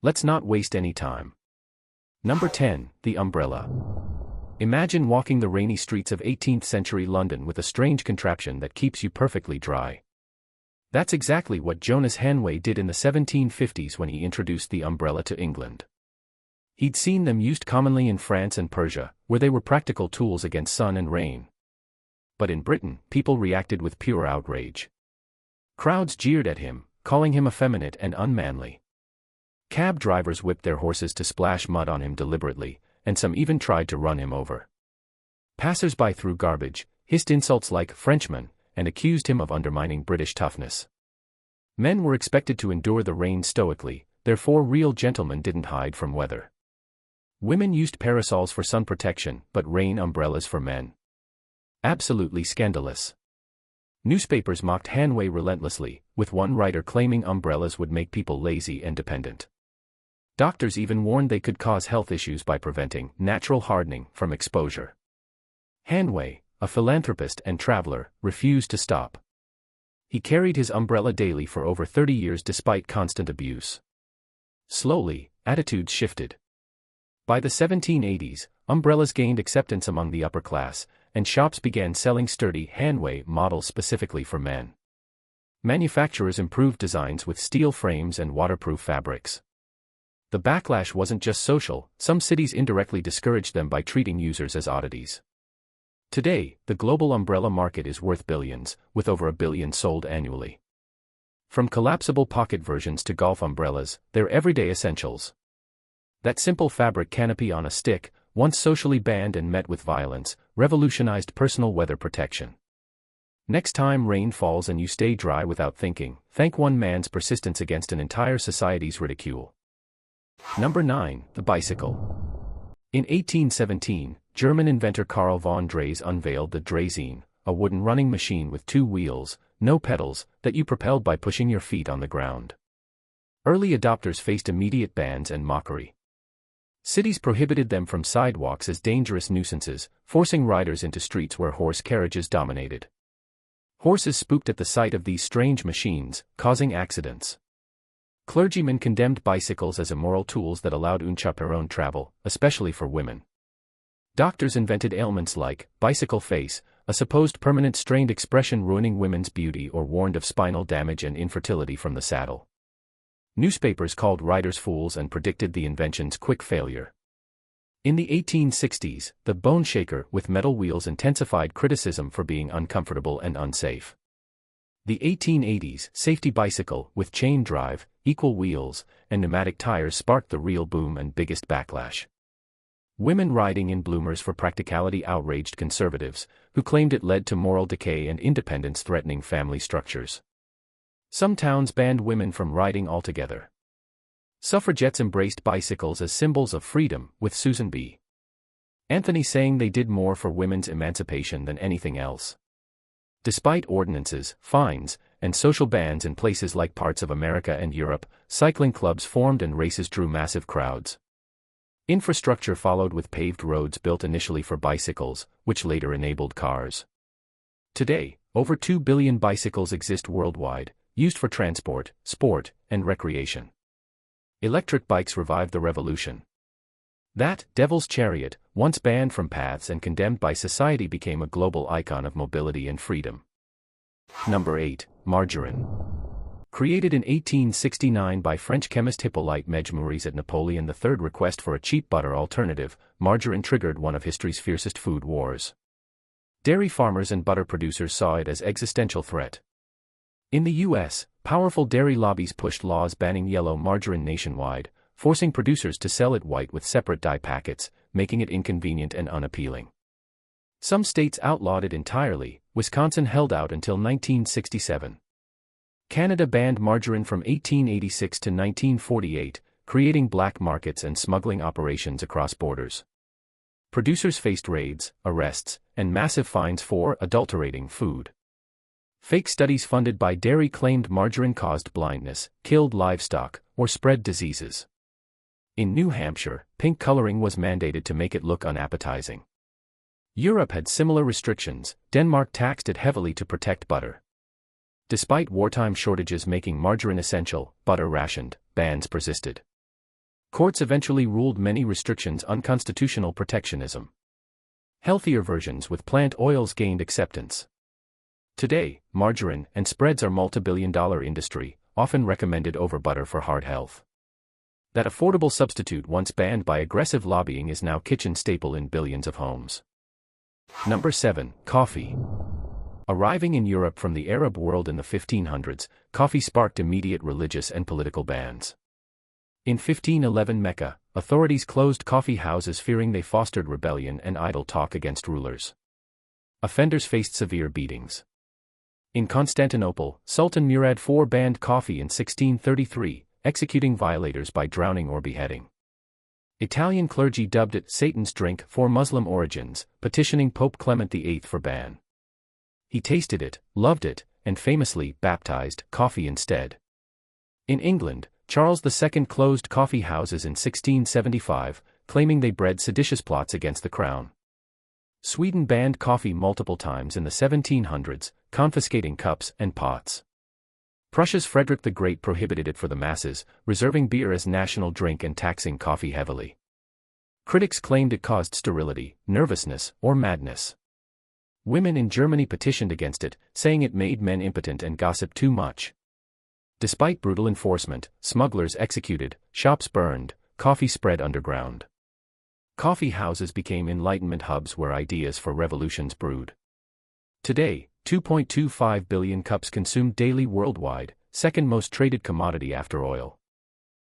Let's not waste any time. Number 10. The umbrella. Imagine walking the rainy streets of 18th century London with a strange contraption that keeps you perfectly dry. That's exactly what Jonas Hanway did in the 1750s when he introduced the umbrella to England. He'd seen them used commonly in France and Persia, where they were practical tools against sun and rain. But in Britain, people reacted with pure outrage. Crowds jeered at him, calling him effeminate and unmanly. Cab drivers whipped their horses to splash mud on him deliberately, and some even tried to run him over. Passers-by threw garbage, hissed insults like Frenchman, and accused him of undermining British toughness. Men were expected to endure the rain stoically, therefore real gentlemen didn't hide from weather. Women used parasols for sun protection, but rain umbrellas for men. Absolutely scandalous. Newspapers mocked Hanway relentlessly, with one writer claiming umbrellas would make people lazy and dependent. Doctors even warned they could cause health issues by preventing natural hardening from exposure. Hanway, a philanthropist and traveler, refused to stop. He carried his umbrella daily for over 30 years despite constant abuse. Slowly, attitudes shifted. By the 1780s, umbrellas gained acceptance among the upper class, and shops began selling sturdy Hanway models specifically for men. Manufacturers improved designs with steel frames and waterproof fabrics. The backlash wasn't just social, some cities indirectly discouraged them by treating users as oddities. Today, the global umbrella market is worth billions, with over 1 billion sold annually. From collapsible pocket versions to golf umbrellas, they're everyday essentials. That simple fabric canopy on a stick, once socially banned and met with violence, revolutionized personal weather protection. Next time rain falls and you stay dry without thinking, thank one man's persistence against an entire society's ridicule. Number 9. The bicycle. In 1817, German inventor Karl von Drais unveiled the Draisine, a wooden running machine with 2 wheels, no pedals, that you propelled by pushing your feet on the ground. Early adopters faced immediate bans and mockery. Cities prohibited them from sidewalks as dangerous nuisances, forcing riders into streets where horse carriages dominated. Horses spooked at the sight of these strange machines, causing accidents. Clergymen condemned bicycles as immoral tools that allowed unchaperoned travel, especially for women. Doctors invented ailments like bicycle face, a supposed permanent strained expression ruining women's beauty, or warned of spinal damage and infertility from the saddle. Newspapers called riders fools and predicted the invention's quick failure. In the 1860s, the bone shaker with metal wheels intensified criticism for being uncomfortable and unsafe. The 1880s safety bicycle with chain drive, equal wheels, and pneumatic tires sparked the real boom and biggest backlash. Women riding in bloomers for practicality outraged conservatives, who claimed it led to moral decay and independence threatening family structures. Some towns banned women from riding altogether. Suffragettes embraced bicycles as symbols of freedom, with Susan B. Anthony saying they did more for women's emancipation than anything else. Despite ordinances, fines, and social bans in places like parts of America and Europe, cycling clubs formed and races drew massive crowds. Infrastructure followed with paved roads built initially for bicycles, which later enabled cars. Today, over 2 billion bicycles exist worldwide, used for transport, sport, and recreation. Electric bikes revived the revolution. That devil's chariot, once banned from paths and condemned by society, became a global icon of mobility and freedom. Number 8. Margarine. Created in 1869 by French chemist Hippolyte Mejmouris at Napoleon III's request for a cheap butter alternative, margarine triggered one of history's fiercest food wars. Dairy farmers and butter producers saw it as existential threat. In the U.S., powerful dairy lobbies pushed laws banning yellow margarine nationwide, forcing producers to sell it white with separate dye packets, making it inconvenient and unappealing. Some states outlawed it entirely. Wisconsin held out until 1967. Canada banned margarine from 1886 to 1948, creating black markets and smuggling operations across borders. Producers faced raids, arrests, and massive fines for adulterating food. Fake studies funded by dairy claimed margarine caused blindness, killed livestock, or spread diseases. In New Hampshire, pink coloring was mandated to make it look unappetizing. Europe had similar restrictions. Denmark taxed it heavily to protect butter. Despite wartime shortages making margarine essential, butter rationed, bans persisted. Courts eventually ruled many restrictions unconstitutional protectionism. Healthier versions with plant oils gained acceptance. Today, margarine and spreads are multi-billion-dollar industry, often recommended over butter for heart health. That affordable substitute once banned by aggressive lobbying is now kitchen staple in billions of homes. Number 7. Coffee. Arriving in Europe from the Arab world in the 1500s, coffee sparked immediate religious and political bans. In 1511 Mecca, authorities closed coffee houses fearing they fostered rebellion and idle talk against rulers. Offenders faced severe beatings. In Constantinople, Sultan Murad IV banned coffee in 1633, executing violators by drowning or beheading. Italian clergy dubbed it Satan's drink for Muslim origins, petitioning Pope Clement VIII for ban. He tasted it, loved it, and famously baptized coffee instead. In England, Charles II closed coffee houses in 1675, claiming they bred seditious plots against the crown. Sweden banned coffee multiple times in the 1700s, confiscating cups and pots. Prussia's Frederick the Great prohibited it for the masses, reserving beer as national drink and taxing coffee heavily. Critics claimed it caused sterility, nervousness, or madness. Women in Germany petitioned against it, saying it made men impotent and gossiped too much. Despite brutal enforcement, smugglers executed, shops burned, coffee spread underground. Coffee houses became Enlightenment hubs where ideas for revolutions brewed. Today, 2.25 billion cups consumed daily worldwide, second most traded commodity after oil.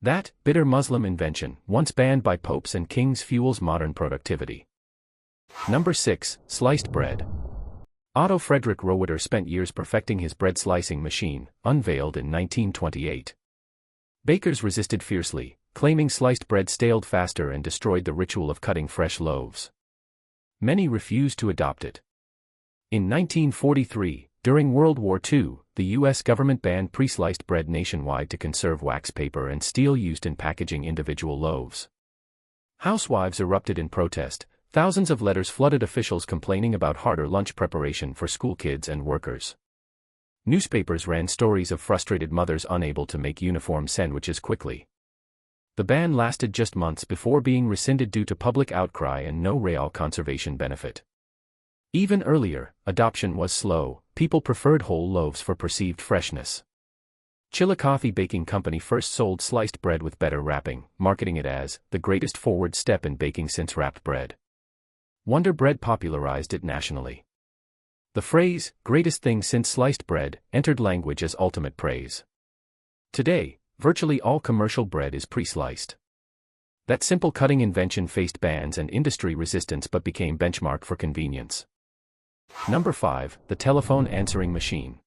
That bitter Muslim invention, once banned by popes and kings, fuels modern productivity. Number 6. Sliced bread. Otto Frederick Rohwedder spent years perfecting his bread slicing machine, unveiled in 1928. Bakers resisted fiercely, claiming sliced bread staled faster and destroyed the ritual of cutting fresh loaves. Many refused to adopt it. In 1943, during World War II, the U.S. government banned pre-sliced bread nationwide to conserve wax paper and steel used in packaging individual loaves. Housewives erupted in protest, thousands of letters flooded officials complaining about harder lunch preparation for school kids and workers. Newspapers ran stories of frustrated mothers unable to make uniform sandwiches quickly. The ban lasted just months before being rescinded due to public outcry and no real conservation benefit. Even earlier, adoption was slow, people preferred whole loaves for perceived freshness. Chillicothe Baking Company first sold sliced bread with better wrapping, marketing it as the greatest forward step in baking since wrapped bread. Wonder Bread popularized it nationally. The phrase, greatest thing since sliced bread, entered language as ultimate praise. Today, virtually all commercial bread is pre-sliced. That simple cutting invention faced bans and industry resistance but became benchmark for convenience. Number 5. The telephone answering machine.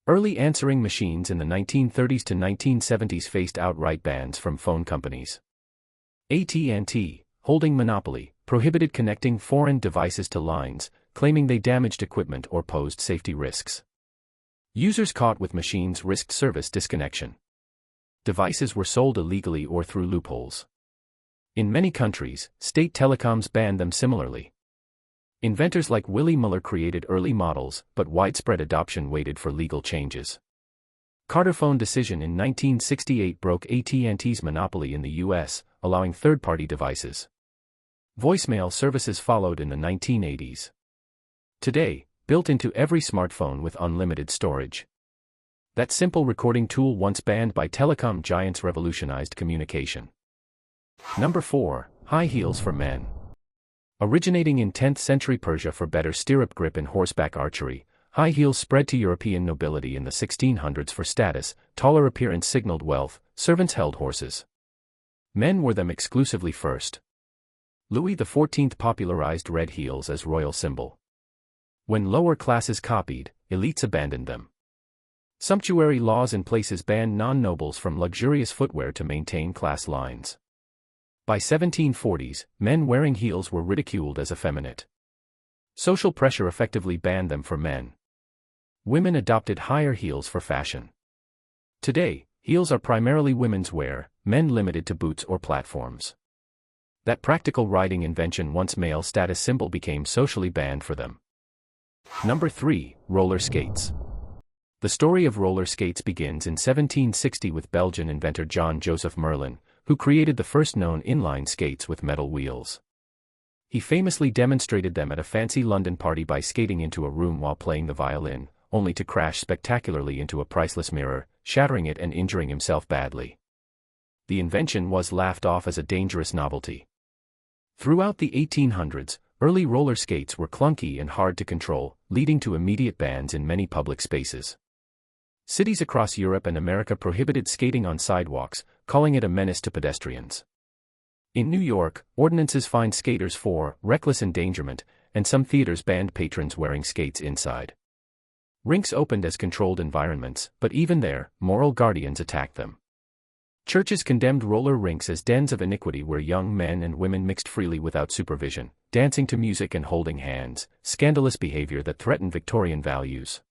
Early answering machines in the 1930s to 1970s faced outright bans from phone companies. AT&T, holding monopoly, prohibited connecting foreign devices to lines, claiming they damaged equipment or posed safety risks. Users caught with machines risked service disconnection. Devices were sold illegally or through loopholes. In many countries, state telecoms banned them similarly. Inventors like Willy Muller created early models, but widespread adoption waited for legal changes. Carterphone decision in 1968 broke AT&T's monopoly in the US, allowing third-party devices. Voicemail services followed in the 1980s. Today, built into every smartphone with unlimited storage. That simple recording tool once banned by telecom giants revolutionized communication. Number 4. High heels for men. Originating in 10th century Persia for better stirrup grip in horseback archery, high heels spread to European nobility in the 1600s for status, taller appearance signaled wealth, servants held horses. Men wore them exclusively first. Louis XIV popularized red heels as royal symbol. When lower classes copied, elites abandoned them. Sumptuary laws in places banned non-nobles from luxurious footwear to maintain class lines. By 1740s, men wearing heels were ridiculed as effeminate. Social pressure effectively banned them for men. Women adopted higher heels for fashion. Today, heels are primarily women's wear, men limited to boots or platforms. That practical riding invention once male status symbol became socially banned for them. Number 3. Roller skates. The story of roller skates begins in 1760 with Belgian inventor John Joseph Merlin, who created the first known inline skates with metal wheels. He famously demonstrated them at a fancy London party by skating into a room while playing the violin, only to crash spectacularly into a priceless mirror, shattering it and injuring himself badly. The invention was laughed off as a dangerous novelty. Throughout the 1800s, early roller skates were clunky and hard to control, leading to immediate bans in many public spaces. Cities across Europe and America prohibited skating on sidewalks, calling it a menace to pedestrians. In New York, ordinances fined skaters for reckless endangerment, and some theaters banned patrons wearing skates inside. Rinks opened as controlled environments, but even there, moral guardians attacked them. Churches condemned roller rinks as dens of iniquity where young men and women mixed freely without supervision, dancing to music and holding hands, scandalous behavior that threatened Victorian values.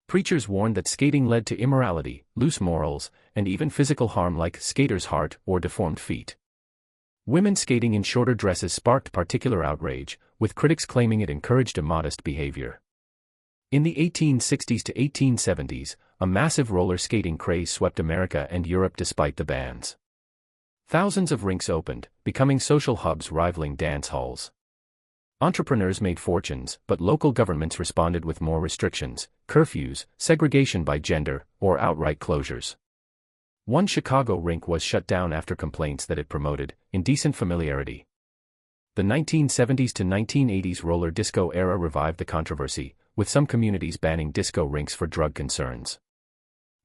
Preachers warned that skating led to immorality, loose morals, and even physical harm like skater's heart or deformed feet. Women skating in shorter dresses sparked particular outrage, with critics claiming it encouraged immodest behavior. In the 1860s to 1870s, a massive roller skating craze swept America and Europe despite the bans. Thousands of rinks opened, becoming social hubs rivaling dance halls. Entrepreneurs made fortunes, but local governments responded with more restrictions, curfews, segregation by gender, or outright closures. One Chicago rink was shut down after complaints that it promoted indecent familiarity. The 1970s to 1980s roller disco era revived the controversy, with some communities banning disco rinks for drug concerns.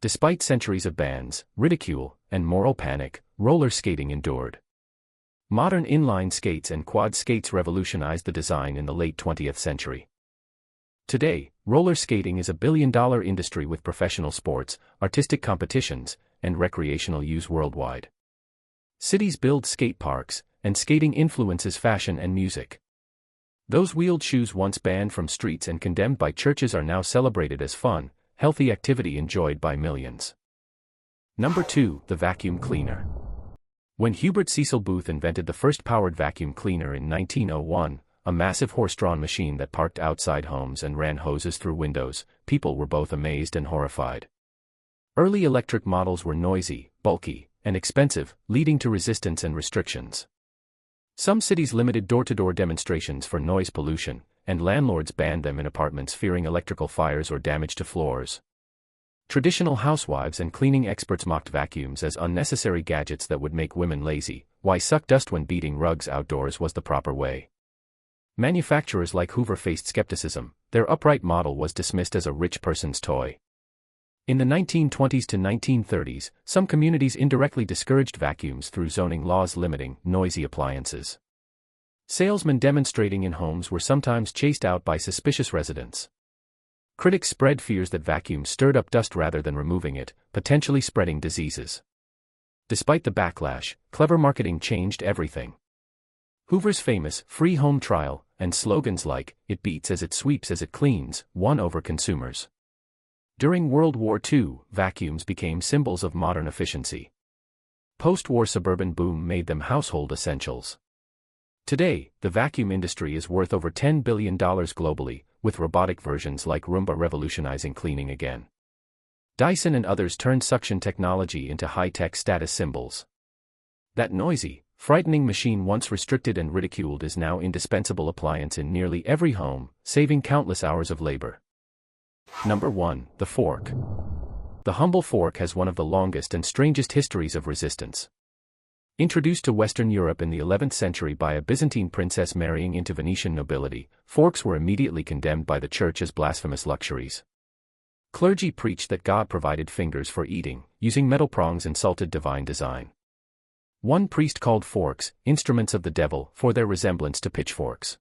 Despite centuries of bans, ridicule, and moral panic, roller skating endured. Modern inline skates and quad skates revolutionized the design in the late 20th century. Today, roller skating is a billion-dollar industry with professional sports, artistic competitions, and recreational use worldwide. Cities build skate parks, and skating influences fashion and music. Those wheeled shoes once banned from streets and condemned by churches are now celebrated as fun, healthy activity enjoyed by millions. Number 2, the vacuum cleaner. When Hubert Cecil Booth invented the first powered vacuum cleaner in 1901, a massive horse-drawn machine that parked outside homes and ran hoses through windows, people were both amazed and horrified. Early electric models were noisy, bulky, and expensive, leading to resistance and restrictions. Some cities limited door-to-door demonstrations for noise pollution, and landlords banned them in apartments fearing electrical fires or damage to floors. Traditional housewives and cleaning experts mocked vacuums as unnecessary gadgets that would make women lazy. Why suck dust when beating rugs outdoors was the proper way. Manufacturers like Hoover faced skepticism. Their upright model was dismissed as a rich person's toy. In the 1920s to 1930s, some communities indirectly discouraged vacuums through zoning laws limiting noisy appliances. Salesmen demonstrating in homes were sometimes chased out by suspicious residents. Critics spread fears that vacuums stirred up dust rather than removing it, potentially spreading diseases. Despite the backlash, clever marketing changed everything. Hoover's famous free home trial and slogans like "It beats as it sweeps as it cleans" won over consumers. During World War II, vacuums became symbols of modern efficiency. Post-war suburban boom made them household essentials. Today, the vacuum industry is worth over $10 billion globally, with robotic versions like Roomba revolutionizing cleaning again. Dyson and others turned suction technology into high-tech status symbols. That noisy, frightening machine once restricted and ridiculed is now an indispensable appliance in nearly every home, saving countless hours of labor. Number 1, the fork. The humble fork has one of the longest and strangest histories of resistance. Introduced to Western Europe in the 11th century by a Byzantine princess marrying into Venetian nobility, forks were immediately condemned by the church as blasphemous luxuries. Clergy preached that God provided fingers for eating, using metal prongs insulted divine design. One priest called forks instruments of the devil for their resemblance to pitchforks.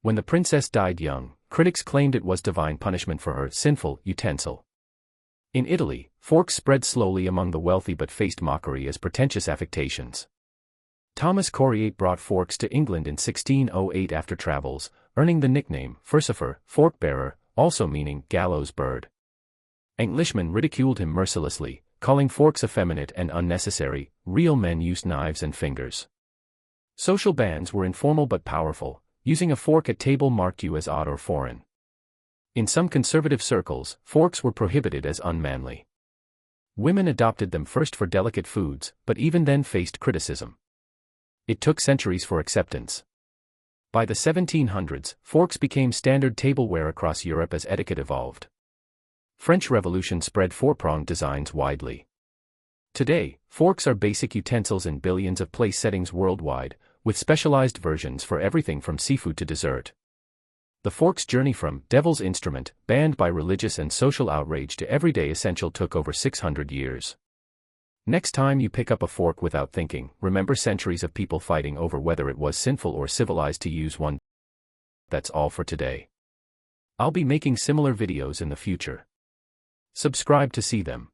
When the princess died young, critics claimed it was divine punishment for her sinful utensil. In Italy, forks spread slowly among the wealthy but faced mockery as pretentious affectations. Thomas Coryate brought forks to England in 1608 after travels, earning the nickname Furcifer, fork-bearer, also meaning gallows bird. Englishmen ridiculed him mercilessly, calling forks effeminate and unnecessary. Real men used knives and fingers. Social bans were informal but powerful. Using a fork at table marked you as odd or foreign. In some conservative circles, forks were prohibited as unmanly. Women adopted them first for delicate foods, but even then faced criticism. It took centuries for acceptance. By the 1700s, forks became standard tableware across Europe as etiquette evolved. French Revolution spread four-pronged designs widely. Today, forks are basic utensils in billions of place settings worldwide, with specialized versions for everything from seafood to dessert. The fork's journey from devil's instrument, banned by religious and social outrage, to everyday essential took over 600 years. Next time you pick up a fork without thinking, remember centuries of people fighting over whether it was sinful or civilized to use one. That's all for today. I'll be making similar videos in the future. Subscribe to see them.